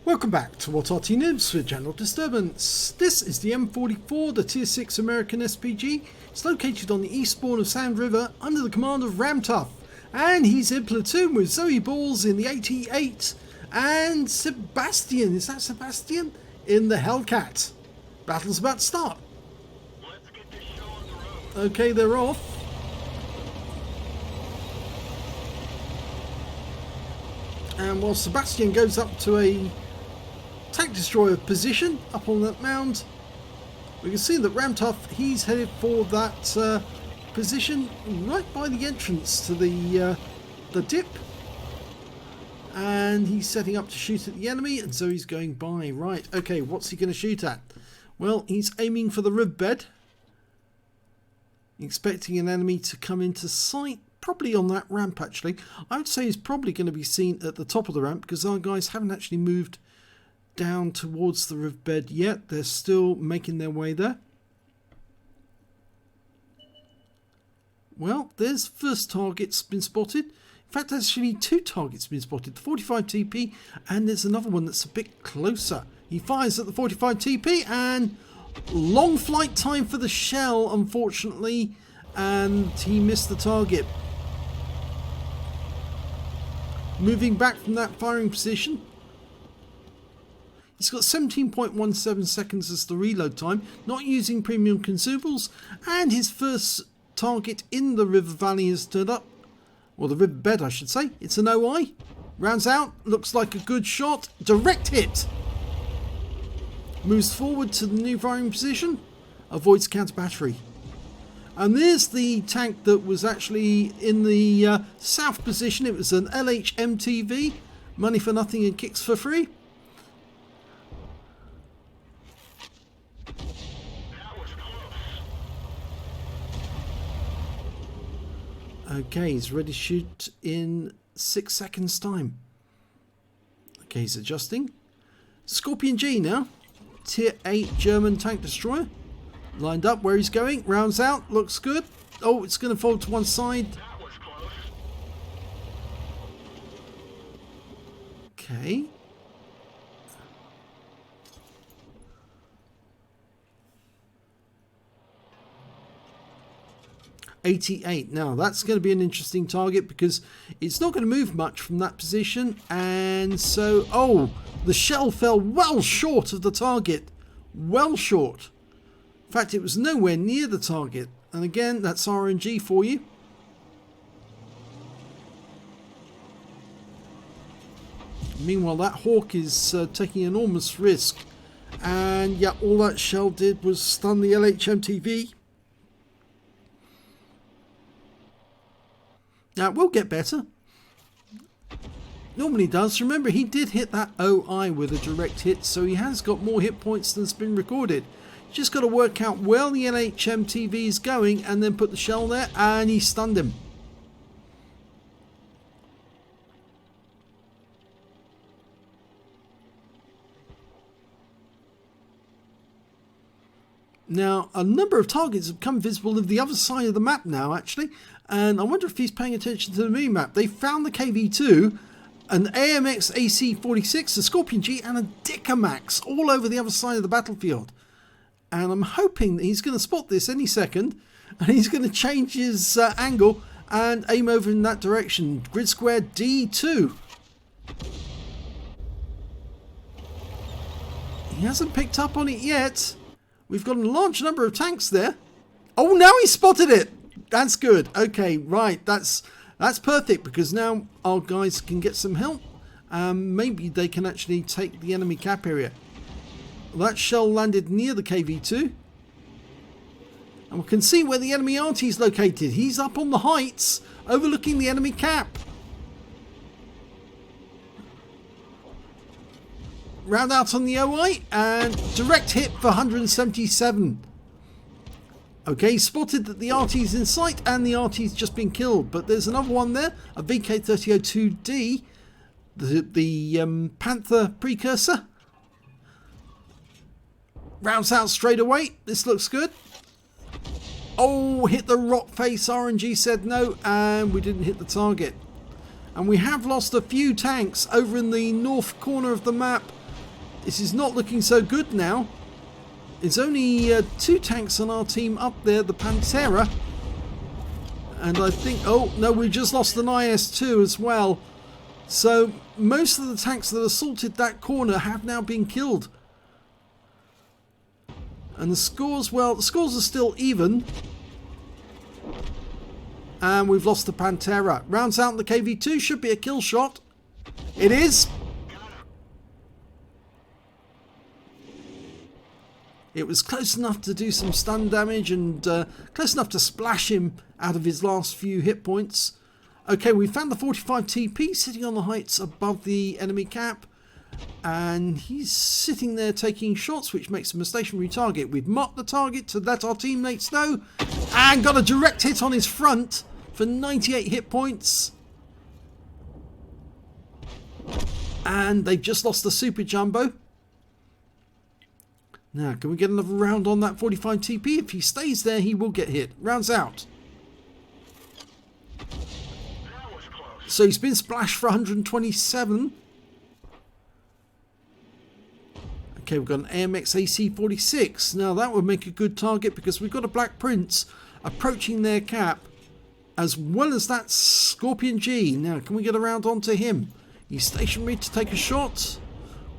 Welcome back to what Arty Noobs for General Disturbance. This is the M44, the Tier 6 American SPG. It's located on the eastbourne of Sand River under the command of Ramtough. And he's in platoon with Zoe Balls in the 88 and Sebastian, is that Sebastian? In the Hellcat. Battle's about to start. Let's get this show on the road. Okay, they're off. And while Sebastian goes up to a tank destroyer position up on that mound, we can see that Ramtough, he's headed for that position right by the entrance to the dip, and he's setting up to shoot at the enemy, and so he's going by. Right, okay, what's he going to shoot at? Well, he's aiming for the rib bed, expecting an enemy to come into sight, probably on that ramp. Actually, I would say he's probably going to be seen at the top of the ramp because our guys haven't actually moved down towards the rib bed yet. They're still making their way there. Well, there's first target's been spotted. In fact, actually two targets been spotted, the 45 TP, and there's another one that's a bit closer. He fires at the 45 TP, and long flight time for the shell, unfortunately, and he missed the target. Moving back from that firing position. He's got 17.17 seconds as the reload time, not using premium consumables, and his first target in the river valley has turned up. Or the river bed, I should say. It's an OI. Rounds out, looks like a good shot. Direct hit. Moves forward to the new firing position. Avoids counter battery. And there's the tank that was actually in the south position. It was an LHMTV. Money for nothing and kicks for free. Okay, he's ready to shoot in 6 seconds time. Okay, he's adjusting. Scorpion G now. Tier 8 German tank destroyer. Lined up where he's going. Rounds out. Looks good. Oh, it's going to fold to one side. Okay. .88. Now that's going to be an interesting target because it's not going to move much from that position, and so the shell fell well short of the target. Well short. In fact, it was nowhere near the target. And again, that's RNG for you. Meanwhile, that Hawk is taking enormous risk, and yeah, all that shell did was stun the LHMTV. Now, it will get better. Normally does. Remember, he did hit that OI with a direct hit, so he has got more hit points than's been recorded. You just got to work out where the LHMTV is going and then put the shell there, and he stunned him. Now, a number of targets have become visible of the other side of the map now, actually. And I wonder if he's paying attention to the mini-map. They found the KV-2, an AMX AC-46, a Scorpion G, and a Dicamax all over the other side of the battlefield. And I'm hoping that he's going to spot this any second. And he's going to change his angle and aim over in that direction. Grid square D2. He hasn't picked up on it yet. We've got a large number of tanks there. Oh, now he spotted it. That's good. Okay, right. That's perfect because now our guys can get some help. Maybe they can actually take the enemy cap area. Well, that shell landed near the KV-2. And we can see where the enemy Arty is located. He's up on the heights overlooking the enemy cap. Round out on the OI and direct hit for 177. Okay, spotted that the Arty's in sight and the Arty's just been killed. But there's another one there, a VK3002D, the Panther precursor. Rounds out straight away. This looks good. Oh, hit the rock face. RNG said no, and we didn't hit the target. And we have lost a few tanks over in the north corner of the map. This is not looking so good now. It's only 2 tanks on our team up there, the Pantera. And I think, oh no, we just lost an IS-2 as well. So most of the tanks that assaulted that corner have now been killed. And the scores, well, the scores are still even. And we've lost the Pantera. Rounds out the KV-2, should be a kill shot. It is. It was close enough to do some stun damage and close enough to splash him out of his last few hit points. Okay, we found the 45 TP sitting on the heights above the enemy cap. And he's sitting there taking shots, which makes him a stationary target. We've marked the target to let our teammates know. And got a direct hit on his front for 98 hit points. And they've just lost the Super Jumbo. Now, can we get another round on that 45 TP? If he stays there, he will get hit. Rounds out. So he's been splashed for 127. Okay, we've got an AMX AC-46. Now, that would make a good target because we've got a Black Prince approaching their cap, as well as that Scorpion G. Now, can we get a round onto him? He's stationary to take a shot.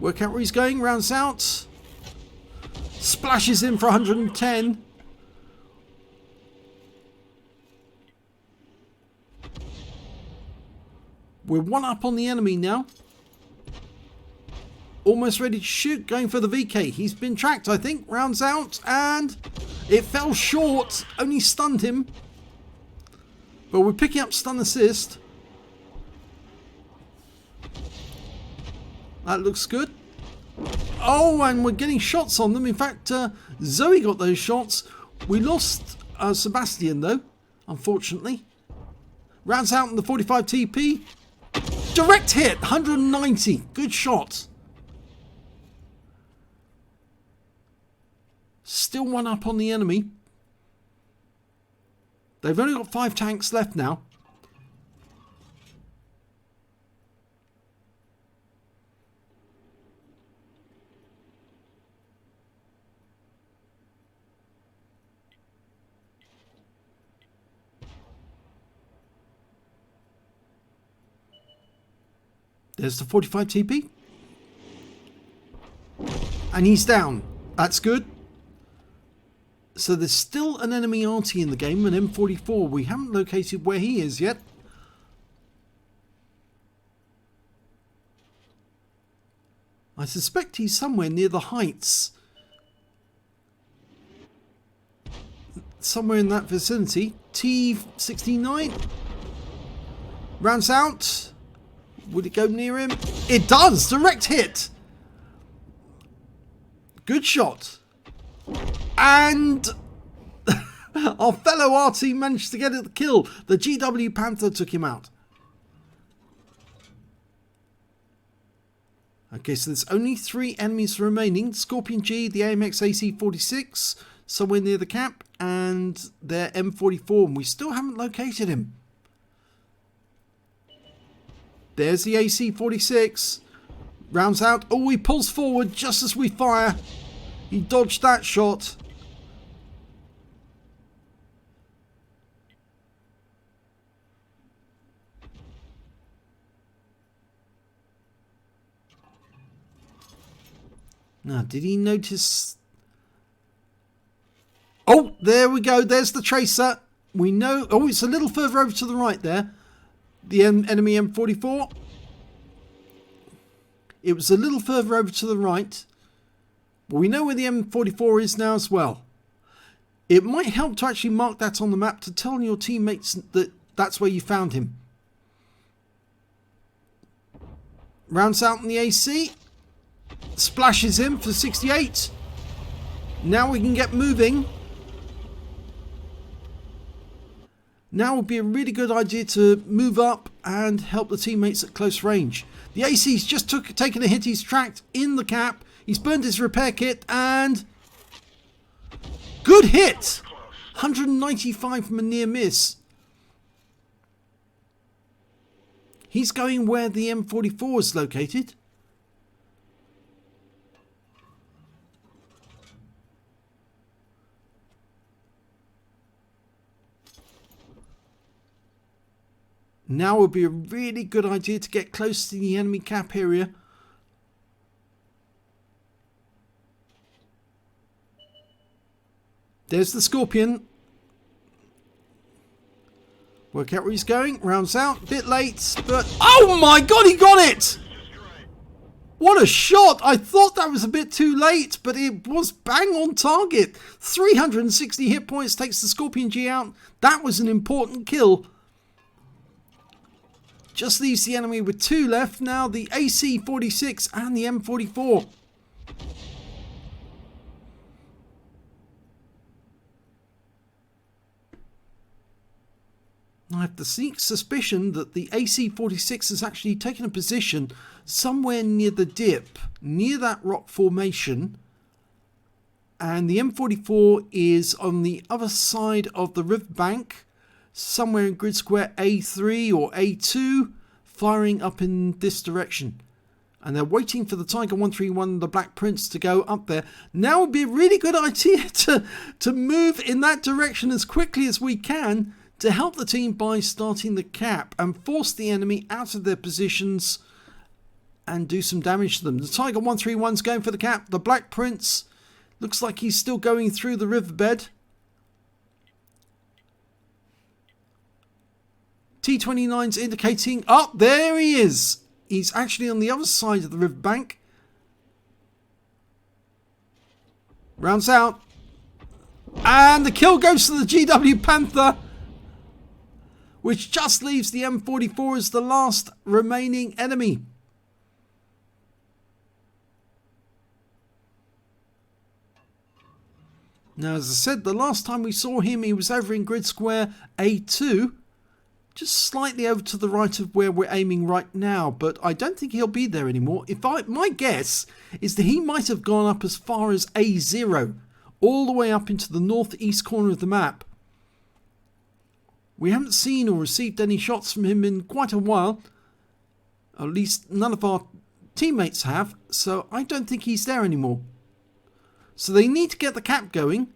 Work out where he's going. Rounds out. Splashes in for 110. We're 1 up on the enemy now. Almost ready to shoot. Going for the VK. He's been tracked, I think. Rounds out. And it fell short. Only stunned him. But we're picking up stun assist. That looks good. Oh, and we're getting shots on them. In fact, Zoe got those shots. We lost Sebastian, though, unfortunately. Rounds out in the 45 TP. Direct hit, 190. Good shot. Still 1 up on the enemy. They've only got 5 tanks left now. There's the 45 TP. And he's down. That's good. So there's still an enemy Arty in the game, an M44. We haven't located where he is yet. I suspect he's somewhere near the heights. Somewhere in that vicinity. T69. Rounds out. Would it go near him? It does! Direct hit! Good shot. And our fellow Arty managed to get the kill. The GW Panther took him out. Okay, so there's only 3 enemies remaining. Scorpion G, the AMX AC-46, somewhere near the cap, and their M44. And we still haven't located him. There's the AC-46. Rounds out. Oh, he pulls forward just as we fire. He dodged that shot. Now, did he notice? Oh, there we go. There's the tracer. We know. Oh, it's a little further over to the right there. The enemy M44. It was a little further over to the right. But we know where the M44 is now as well. It might help to actually mark that on the map to tell your teammates that that's where you found him. Rounds out in the AC. Splashes him for 68. Now we can get moving. Now would be a really good idea to move up and help the teammates at close range. The AC's just taken a hit. He's tracked in the cap. He's burned his repair kit and... Good hit! 195 from a near miss. He's going where the M44 is located. Now would be a really good idea to get close to the enemy cap area. There's the Scorpion. Work out where he's going. Rounds out. Bit late, but... Oh my god, he got it! What a shot! I thought that was a bit too late, but it was bang on target. 360 hit points takes the Scorpion G out. That was an important kill. Just leaves the enemy with 2 left now, the AC-46 and the M44. I have the sneak suspicion that the AC-46 has actually taken a position somewhere near the dip, near that rock formation. And the M44 is on the other side of the riverbank, somewhere in grid square A3 or A2, firing up in this direction. And they're waiting for the Tiger 131, the Black Prince, to go up there. Now would be a really good idea to move in that direction as quickly as we can, to help the team by starting the cap and force the enemy out of their positions and do some damage to them. The Tiger 131's going for the cap. The Black Prince looks like he's still going through the riverbed. T29's indicating... Oh, there he is! He's actually on the other side of the riverbank. Rounds out. And the kill goes to the GW Panther, which just leaves the M44 as the last remaining enemy. Now, as I said, the last time we saw him, he was over in grid square A2, just slightly over to the right of where we're aiming right now, but I don't think he'll be there anymore. My guess is that he might have gone up as far as A0, all the way up into the northeast corner of the map. We haven't seen or received any shots from him in quite a while. At least none of our teammates have, so I don't think he's there anymore. So they need to get the cap going.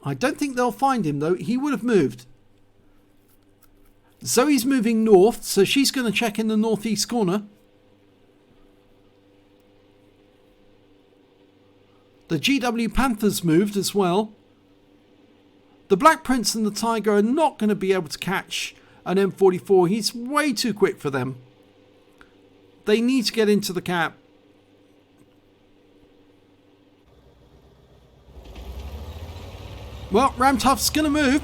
I don't think they'll find him though. He would have moved. Zoe's moving north, so she's going to check in the northeast corner. The GW Panther's moved as well. The Black Prince and the Tiger are not going to be able to catch an M44. He's way too quick for them. They need to get into the cap. Well, Ramtuff's going to move.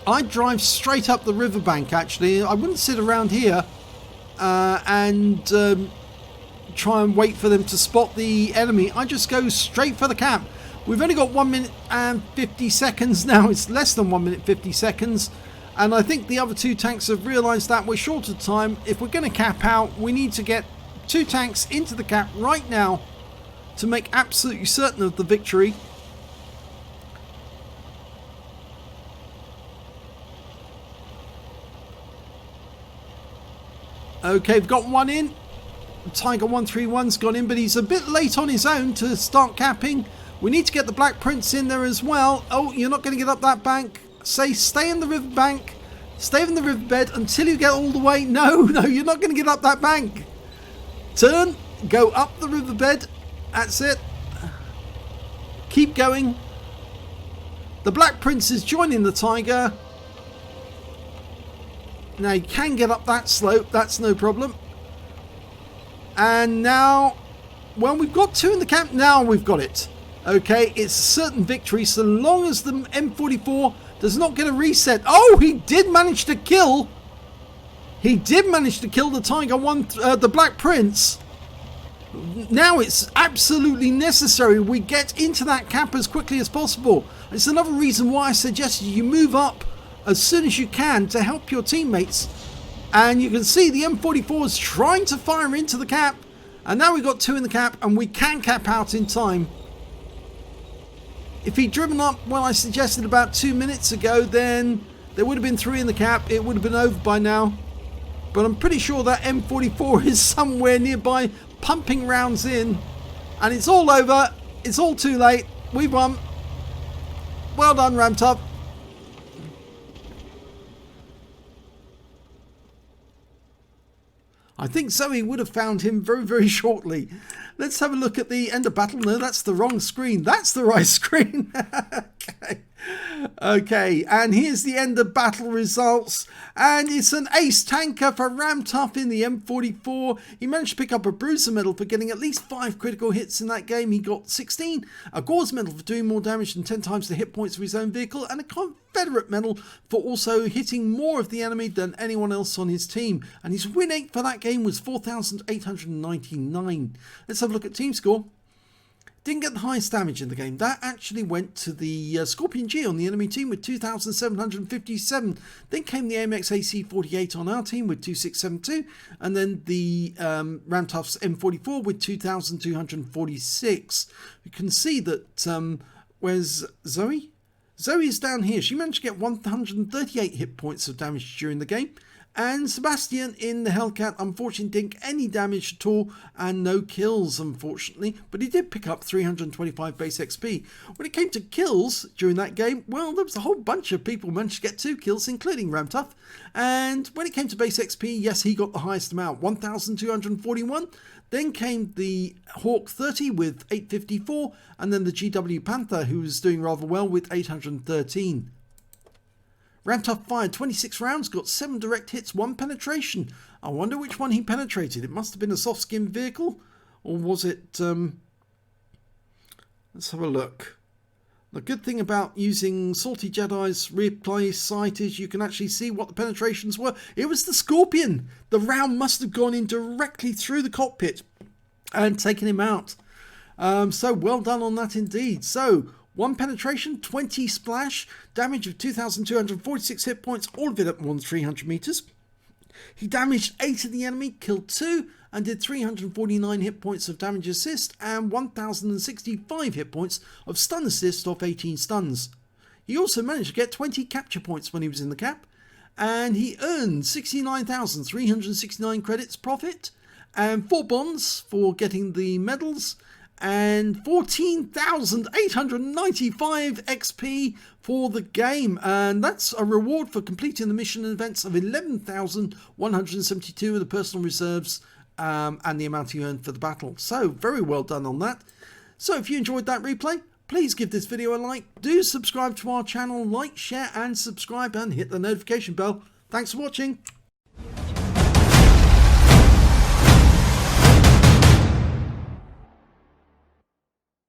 I'd drive straight up the riverbank, actually. I wouldn't sit around here and try and wait for them to spot the enemy. I just go straight for the cap. We've only got 1 minute and 50 seconds now. It's less than 1 minute 50 seconds. And I think the other 2 tanks have realised that we're short of time. If we're going to cap out, we need to get 2 tanks into the cap right now to make absolutely certain of the victory. Okay, we've got 1 in. Tiger 131's gone in, but he's a bit late on his own to start capping. We need to get the Black Prince in there as well. Oh, you're not going to get up that bank. Stay in the riverbank. Stay in the riverbed until you get all the way. No, you're not going to get up that bank. Turn, go up the riverbed. That's it. Keep going. The Black Prince is joining the Tiger. Now you can get up that slope. That's no problem. And now, well, we've got 2 in the camp. Now we've got it. Okay, it's a certain victory so long as the M44 does not get a reset. Oh, he did manage to kill. He did manage to kill the Tiger the Black Prince. Now it's absolutely necessary we get into that cap as quickly as possible. It's another reason why I suggested you move up as soon as you can to help your teammates. And you can see the M44 is trying to fire into the cap. And now we've got 2 in the cap and we can cap out in time. If he'd driven up when I suggested about 2 minutes ago, then there would have been 3 in the cap. It would have been over by now. But I'm pretty sure that M44 is somewhere nearby, pumping rounds in. And it's all over. It's all too late. We won. Well done, Ramtop. I think Zoe would have found him very, very shortly. Let's have a look at the end of battle. No, that's the wrong screen. That's the right screen. Okay. Okay, and here's the end of battle results. And it's an ace tanker for Ramtop in the M44. He managed to pick up a Bruiser medal for getting at least 5 critical hits in that game. He got 16. A Gore's medal for doing more damage than 10 times the hit points of his own vehicle. And a Confederate medal for also hitting more of the enemy than anyone else on his team. And his win rate for that game was 4,899. Let's have a look at team score. Didn't get the highest damage in the game. That actually went to the Scorpion G on the enemy team with 2,757. Then came the AMX AC-48 on our team with 2,672. And then the Ramtop's M44 with 2,246. You can see that, where's Zoe? Zoe's down here. She managed to get 138 hit points of damage during the game. And Sebastian in the Hellcat unfortunately didn't get any damage at all and no kills, unfortunately. But he did pick up 325 base XP. When it came to kills during that game, well, there was a whole bunch of people who managed to get 2 kills, including Ramtop. And when it came to base XP, yes, he got the highest amount, 1,241. Then came the Hawk 30 with 854. And then the GW Panther, who was doing rather well with 813. Ramtop fired 26 rounds, got 7 direct hits, 1 penetration. I wonder which one he penetrated. It must have been a soft skin vehicle, or was it... Let's have a look. The good thing about using Salty Jedi's replay site is you can actually see what the penetrations were. It was the Scorpion. The round must have gone in directly through the cockpit and taken him out. So well done on that indeed. So... 1 penetration, 20 splash, damage of 2,246 hit points, all of it at more than 300 meters. He damaged 8 of the enemy, killed 2, and did 349 hit points of damage assist and 1,065 hit points of stun assist off 18 stuns. He also managed to get 20 capture points when he was in the cap, and he earned 69,369 credits profit, and 4 bonds for getting the medals, and 14,895 XP for the game, and that's a reward for completing the mission events of 11,172 of the personal reserves, and the amount he earned for the battle. So very well done on that. So if you enjoyed that replay, please give this video a like, do subscribe to our channel, like, share and subscribe, and hit the notification bell. Thanks for watching.